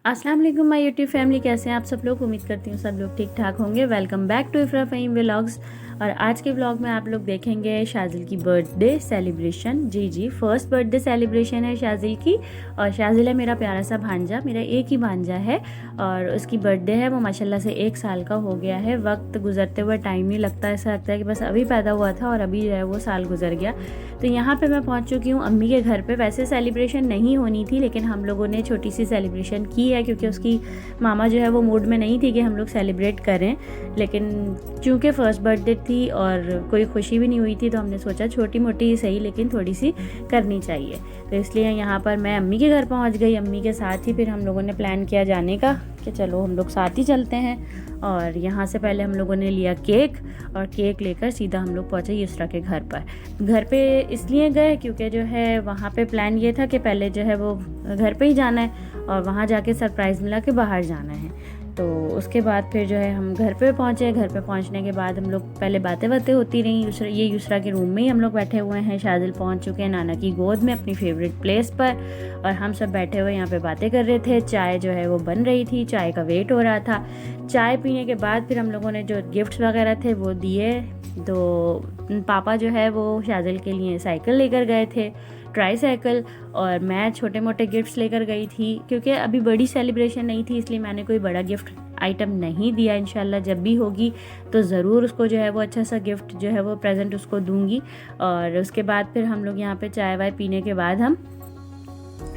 अस्सलाम वालेकुम my YouTube family, कैसे हैं आप सब लोग। उम्मीद करती हूँ सब लोग ठीक ठाक होंगे। Welcome back to Ifra Faheem vlogs. और आज के व्लॉग में आप लोग देखेंगे शाजिल की बर्थडे सेलिब्रेशन। जी फर्स्ट बर्थडे सेलिब्रेशन है शाजिल की। और शाजिल है मेरा प्यारा सा भांजा, मेरा एक ही भांजा है और उसकी बर्थडे है। वो माशाल्लाह से 1 साल का हो गया है। वक्त गुजरते हुए टाइम नहीं लगता, ऐसा लगता है कि बस अभी पैदा हुआ था और अभी जो है वो साल गुजर गया। तो यहाँ पे मैं पहुँच चुकी हूँ अम्मी के घर पे। वैसे सेलिब्रेशन नहीं होनी थी लेकिन हम लोगों ने छोटी सी सेलिब्रेशन की है क्योंकि उसकी मामा जो है वो मूड में नहीं थी कि हम लोग सेलिब्रेट करें। लेकिन चूँकि फ़र्स्ट बर्थडे थी और कोई खुशी भी नहीं हुई थी तो हमने सोचा छोटी मोटी सही लेकिन थोड़ी सी करनी चाहिए। तो इसलिए यहाँ पर मैं अम्मी के घर पहुँच गई। अम्मी के साथ ही फिर हम लोगों ने प्लान किया जाने का कि चलो हम लोग साथ ही चलते हैं। और यहाँ से पहले हम लोगों ने लिया केक और केक लेकर सीधा हम लोग पहुँचे युसरा के घर पर। घर पे इसलिए गए क्योंकि जो है वहाँ पे प्लान ये था कि पहले जो है वो घर पे ही जाना है और वहाँ जाके सरप्राइज़ मिला कि बाहर जाना है। तो उसके बाद फिर जो है हम घर पे पहुँचे। घर पे पहुँचने के बाद हम लोग पहले बातें होती रहीं। ये युसरा के रूम में ही हम लोग बैठे हुए हैं। शाजिल पहुँच चुके हैं नाना की गोद में अपनी फेवरेट प्लेस पर और हम सब बैठे हुए यहाँ पे बातें कर रहे थे। चाय जो है वो बन रही थी, चाय का वेट हो रहा था। चाय पीने के बाद फिर हम लोगों ने जो गिफ्ट्स वगैरह थे वो दिए। तो पापा जो है वो शाजिल के लिए साइकिल लेकर गए थे, ट्राई साइकिल, और मैं छोटे मोटे गिफ्ट्स लेकर गई थी क्योंकि अभी बड़ी सेलिब्रेशन नहीं थी इसलिए मैंने कोई बड़ा गिफ्ट आइटम नहीं दिया। इंशाल्लाह जब भी होगी तो ज़रूर उसको जो है वो अच्छा सा गिफ्ट जो है वो प्रेजेंट उसको दूंगी। और उसके बाद फिर हम लोग यहाँ पे चाय वाय पीने के बाद हम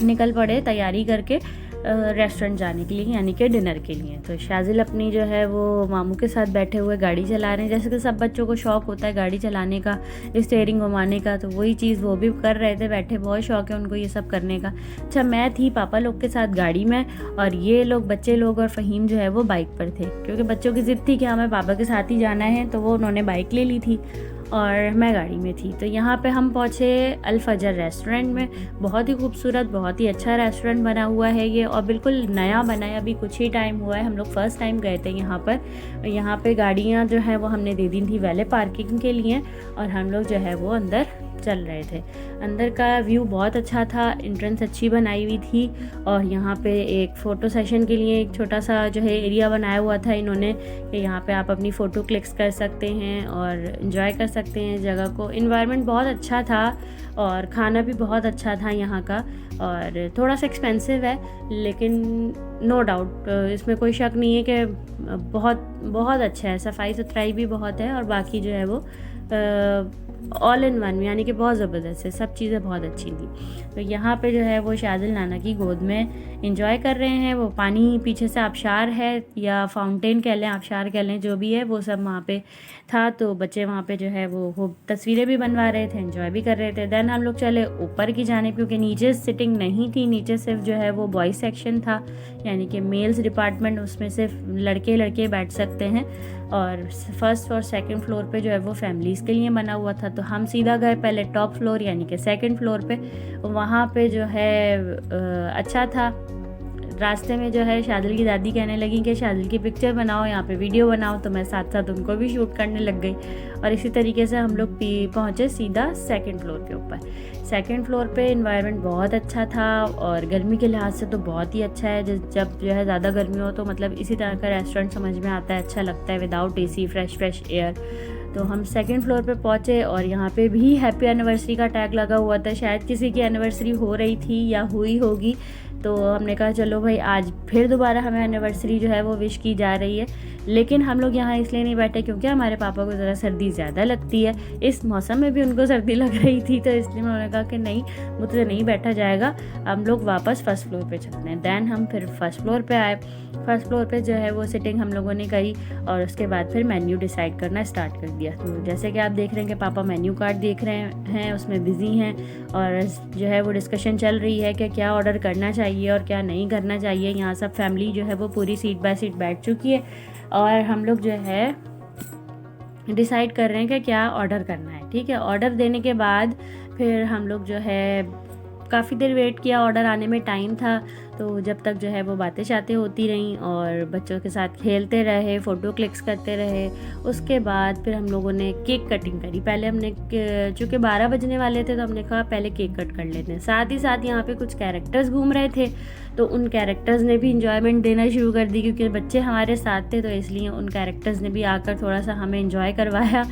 निकल पड़े तैयारी करके रेस्टोरेंट जाने के लिए, यानी कि डिनर के लिए। तो शाजिल अपनी जो है वो मामू के साथ बैठे हुए गाड़ी चला रहे हैं। जैसे कि सब बच्चों को शौक़ होता है गाड़ी चलाने का, स्टीयरिंग घुमाने का, तो वही चीज़ वो भी कर रहे थे बैठे। बहुत शौक़ है उनको ये सब करने का। अच्छा, मैं थी पापा लोग के साथ गाड़ी में और ये लोग बच्चे लोग और फ़हीम जो है वो बाइक पर थे क्योंकि बच्चों की ज़िद थी कि हमें पापा के साथ ही जाना है, तो वो उन्होंने बाइक ले ली थी और मैं गाड़ी में थी। तो यहाँ पे हम पहुँचे अल फजर रेस्टोरेंट में। बहुत ही खूबसूरत, बहुत ही अच्छा रेस्टोरेंट बना हुआ है ये और बिल्कुल नया बना है। अभी कुछ ही टाइम हुआ है, हम लोग फ़र्स्ट टाइम गए थे यहाँ पर। यहाँ पे गाड़ियाँ जो है वो हमने दे दी थी वैले पार्किंग के लिए और हम लोग जो है वो अंदर चल रहे थे। अंदर का व्यू बहुत अच्छा था, एंट्रेंस अच्छी बनाई हुई थी और यहाँ पे एक फ़ोटो सेशन के लिए एक छोटा सा जो है एरिया बनाया हुआ था इन्होंने कि यहाँ पे आप अपनी फ़ोटो क्लिक्स कर सकते हैं और इन्जॉय कर सकते हैं जगह को। इन्वायरमेंट बहुत अच्छा था और खाना भी बहुत अच्छा था यहाँ का। और थोड़ा सा एक्सपेंसिव है लेकिन नो डाउट इसमें कोई शक नहीं है कि बहुत बहुत अच्छा है। सफाई सुथराई भी बहुत है और बाकी जो है वो ऑल इन वन, यानी कि बहुत ज़बरदस्त है, सब चीज़ें बहुत अच्छी थी। तो यहाँ पे जो है वो शाजिल नाना की गोद में इंजॉय कर रहे हैं। वो पानी पीछे से आबशार है या फाउंटेन कह लें, आबशार कह लें, जो भी है वो सब वहाँ पे था। तो बच्चे वहाँ पे जो है वो तस्वीरें भी बनवा रहे थे, एंजॉय भी कर रहे थे। देन हम लोग चले ऊपर की जानिब क्योंकि नीचे सिटिंग नहीं थी, नीचे सिर्फ जो है वो बॉयज़ सेक्शन था, यानी कि मेल्स डिपार्टमेंट, उसमें सिर्फ लड़के बैठ सकते हैं। और फर्स्ट और सेकंड फ्लोर पे जो है वो फैमिलीज़ के लिए बना हुआ था। तो हम सीधा गए पहले टॉप फ्लोर यानी कि सेकंड फ्लोर पे। वहाँ पे जो है अच्छा था। रास्ते में जो है शादिल की दादी कहने लगी कि शादिल की पिक्चर बनाओ, यहाँ पे वीडियो बनाओ, तो मैं साथ साथ उनको भी शूट करने लग गई। और इसी तरीके से हम लोग पहुँचे सीधा सेकंड फ्लोर के ऊपर। सेकंड फ्लोर पे एनवायरनमेंट बहुत अच्छा था और गर्मी के लिहाज से तो बहुत ही अच्छा है। जब जो है ज़्यादा गर्मी हो तो मतलब इसी तरह का रेस्टोरेंट समझ में आता है, अच्छा लगता है विदाउट AC, फ्रेश एयर। तो हम सेकंड फ्लोर पे पहुँचे और यहाँ पे भी हैप्पी एनिवर्सरी का टैग लगा हुआ था। शायद किसी की एनिवर्सरी हो रही थी या हुई होगी, तो हमने कहा चलो भाई आज फिर दोबारा हमें एनिवर्सरी जो है वो विश की जा रही है। लेकिन हम लोग यहाँ इसलिए नहीं बैठे क्योंकि हमारे पापा को ज़रा सर्दी ज़्यादा लगती है। इस मौसम में भी उनको सर्दी लग रही थी तो इसलिए उन्होंने कहा कि नहीं, मुझसे नहीं बैठा जाएगा, हम लोग वापस फर्स्ट फ्लोर पे चलते हैं। दैन हम फिर फर्स्ट फ्लोर पे आए। फर्स्ट फ्लोर पे जो है वो सिटिंग हम लोगों ने करी और उसके बाद फिर मेन्यू डिसाइड करना स्टार्ट कर दिया। तो जैसे कि आप देख रहे हैं कि पापा मेन्यू कार्ड देख रहे हैं, उसमें बिज़ी हैं और जो है वो डिस्कशन चल रही है कि क्या ऑर्डर करना चाहिए और क्या नहीं करना चाहिए। यहाँ सब फैमिली जो है वो पूरी सीट बाय सीट बैठ चुकी है और हम लोग जो है डिसाइड कर रहे हैं कि क्या ऑर्डर करना है। ठीक है, ऑर्डर देने के बाद फिर हम लोग जो है काफ़ी देर वेट किया, ऑर्डर आने में टाइम था। तो जब तक जो है वो बातें शातें होती रहीं और बच्चों के साथ खेलते रहे, फ़ोटो क्लिक्स करते रहे। उसके बाद फिर हम लोगों ने केक कटिंग करी। पहले हमने चूँकि 12 बजने वाले थे तो हमने कहा पहले केक कट कर लेते हैं। साथ ही साथ यहाँ पे कुछ कैरेक्टर्स घूम रहे थे तो उन कैरेक्टर्स ने भी इंजॉयमेंट देना शुरू कर दी, क्योंकि बच्चे हमारे साथ थे तो इसलिए उन कैरेक्टर्स ने भी आकर थोड़ा सा हमें इंजॉय करवाया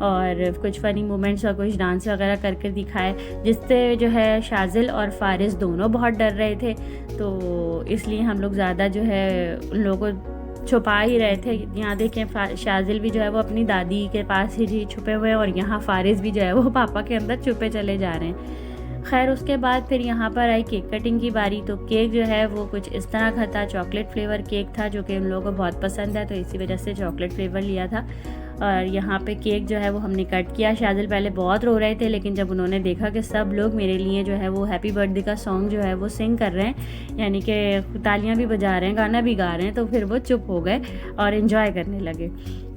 और कुछ फ़नी मोमेंट्स और कुछ डांस वगैरह करके दिखाए, जिससे जो है शाजिल और फारिस दोनों बहुत डर रहे थे। तो इसलिए हम लोग ज़्यादा जो है उन लोगों को छुपा ही रहे थे। यहाँ देखें शाजिल भी जो है वो अपनी दादी के पास ही छुपे हुए हैं और यहाँ फारिस भी जो है वो पापा के अंदर छुपे चले जा रहे हैं। खैर उसके बाद फिर यहाँ पर आई केक कटिंग की बारी। तो केक जो है वो कुछ इस तरह का था, चॉकलेट फ्लेवर केक था जो कि उन लोगों को बहुत पसंद है, तो इसी वजह से चॉकलेट फ्लेवर लिया था। और यहाँ पे केक जो है वो हमने कट किया। शाजिल पहले बहुत रो रहे थे, लेकिन जब उन्होंने देखा कि सब लोग मेरे लिए जो है वो हैप्पी बर्थडे का सॉन्ग जो है वो सिंग कर रहे हैं, यानी कि तालियां भी बजा रहे हैं, गाना भी गा रहे हैं, तो फिर वो चुप हो गए और इन्जॉय करने लगे।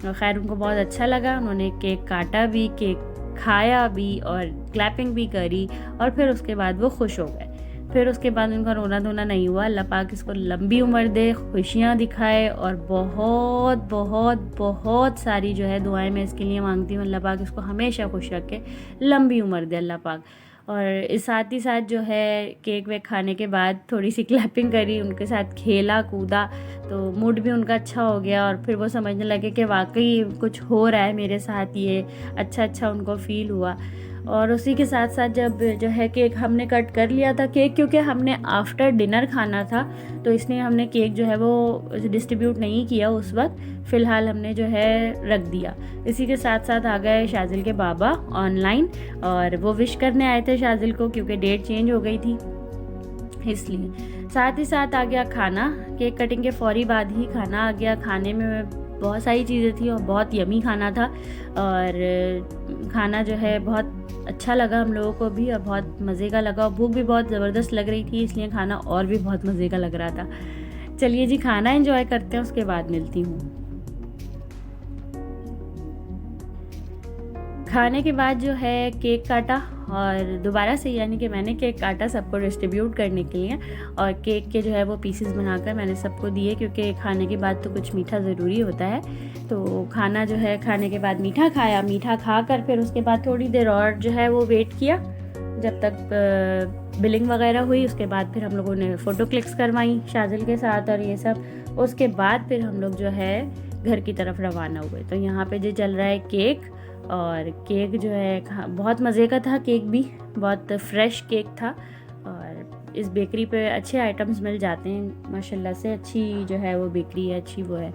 खैर उनको बहुत अच्छा लगा, उन्होंने केक काटा भी, केक खाया भी और क्लैपिंग भी करी और फिर उसके बाद वो खुश हो गए। फिर उसके बाद उनका रोना धोना नहीं हुआ। अल्लाह पाक इसको लंबी उम्र दे, खुशियाँ दिखाए और बहुत बहुत बहुत सारी जो है दुआएं मैं इसके लिए मांगती हूँ। अल्लाह पाक इसको हमेशा खुश रखे, लंबी उम्र दे अल्लाह पाक। और इस साथ ही साथ जो है केक वेक खाने के बाद थोड़ी सी क्लैपिंग करी, उनके साथ खेला कूदा, तो मूड भी उनका अच्छा हो गया और फिर वो समझने लगे कि वाकई कुछ हो रहा है मेरे साथ, ये अच्छा उनको फ़ील हुआ। और उसी के साथ साथ जब जो है केक हमने कट कर लिया था, केक क्योंकि हमने आफ्टर डिनर खाना था तो इसलिए हमने केक जो है वो डिस्ट्रीब्यूट नहीं किया उस वक्त, फ़िलहाल हमने जो है रख दिया। इसी के साथ साथ आ गए शाजिल के बाबा ऑनलाइन और वो विश करने आए थे शाजिल को, क्योंकि डेट चेंज हो गई थी इसलिए। साथ ही साथ आ गया खाना। केक कटिंग के फौरी बाद ही खाना आ गया। खाने में बहुत सारी चीज़ें थी और बहुत यमी खाना था और खाना जो है बहुत अच्छा लगा हम लोगों को भी और बहुत मज़े का लगा और भूख भी बहुत ज़बरदस्त लग रही थी, इसलिए खाना और भी बहुत मज़े का लग रहा था। चलिए जी खाना एंजॉय करते हैं, उसके बाद मिलती हूँ। खाने के बाद जो है केक काटा और दोबारा से, यानी कि मैंने केक काटा सबको डिस्ट्रीब्यूट करने के लिए और केक के जो है वो पीसेस बनाकर मैंने सबको दिए, क्योंकि खाने के बाद तो कुछ मीठा ज़रूरी होता है। तो खाना जो है खाने के बाद मीठा खाया, मीठा खाकर फिर उसके बाद थोड़ी देर और जो है वो वेट किया जब तक बिलिंग वगैरह हुई। उसके बाद फिर हम लोगों ने फ़ोटो क्लिक्स करवाई शाजिल के साथ और ये सब। उसके बाद फिर हम लोग जो है घर की तरफ रवाना हुए। तो यहाँ पे जो चल रहा है केक, और केक जो है बहुत मज़े का था, केक भी बहुत फ्रेश केक था और इस बेकरी पे अच्छे आइटम्स मिल जाते हैं माशाल्लाह से, अच्छी जो है वो बेकरी है, अच्छी वो है।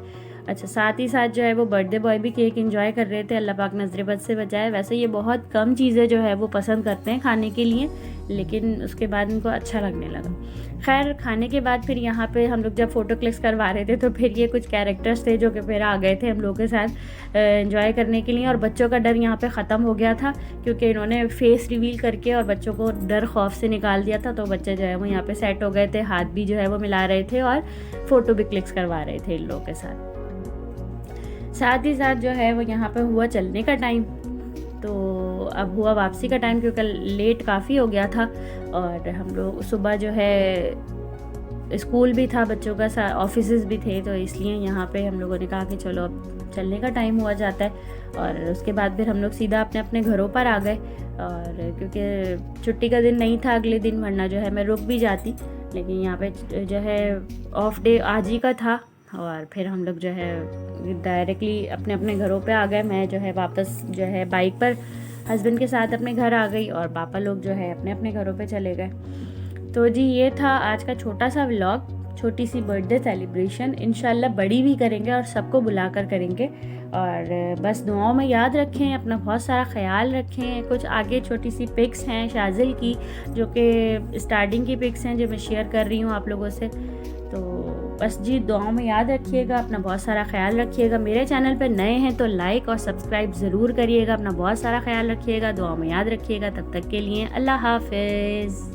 अच्छा साथ ही साथ जो है वो बर्थडे बॉय भी केक एंजॉय कर रहे थे, अल्लाह पाक नज़र बद से बचाए। वैसे ये बहुत कम चीज़ें जो है वो पसंद करते हैं खाने के लिए, लेकिन उसके बाद इनको अच्छा लगने लगा। खैर खाने के बाद फिर यहाँ पे हम लोग जब फ़ोटो क्लिक्स करवा रहे थे तो फिर ये कुछ कैरेक्टर्स थे जो कि फिर आ गए थे हम लोग के साथ एंजॉय करने के लिए। और बच्चों का डर यहाँ पे ख़त्म हो गया था, क्योंकि इन्होंने फेस रिवील करके और बच्चों को डर खौफ से निकाल दिया था। तो बच्चे जो है वो यहाँ पे सेट हो गए थे, हाथ भी जो है वो मिला रहे थे और फ़ोटो भी क्लिक्स करवा रहे थे इन लोगों के साथ। साथ ही साथ जो है वो यहाँ पे हुआ चलने का टाइम, तो अब हुआ वापसी का टाइम, क्योंकि लेट काफ़ी हो गया था और हम लोग सुबह जो है स्कूल भी था बच्चों का, ऑफिसेज भी थे, तो इसलिए यहाँ पे हम लोगों ने कहा कि चलो अब चलने का टाइम हुआ जाता है। और उसके बाद फिर हम लोग सीधा अपने अपने घरों पर आ गए, और क्योंकि छुट्टी का दिन नहीं था अगले दिन, वरना जो है मैं रुक भी जाती, लेकिन यहाँ पे जो है ऑफ डे आज ही का था। और फिर हम लोग जो है डायरेक्टली अपने अपने घरों पे आ गए। मैं जो है वापस जो है बाइक पर हस्बैंड के साथ अपने घर आ गई और पापा लोग जो है अपने अपने घरों पे चले गए। तो जी ये था आज का छोटा सा व्लॉग, छोटी सी बर्थडे सेलिब्रेशन। इंशाल्लाह बड़ी भी करेंगे और सबको बुलाकर करेंगे। और बस दुआओं में याद रखें, अपना बहुत सारा ख्याल रखें। कुछ आगे छोटी सी पिक्स हैं शाजिल की, जो कि स्टार्टिंग की पिक्स हैं जो मैं शेयर कर रही हूँ आप लोगों से। तो बस जी दुआओं में याद रखिएगा, अपना बहुत सारा ख्याल रखिएगा। मेरे चैनल पर नए हैं तो लाइक और सब्सक्राइब ज़रूर करिएगा। अपना बहुत सारा ख्याल रखिएगा, दुआओं में याद रखिएगा। तब तक के लिए अल्लाह हाफ़िज़।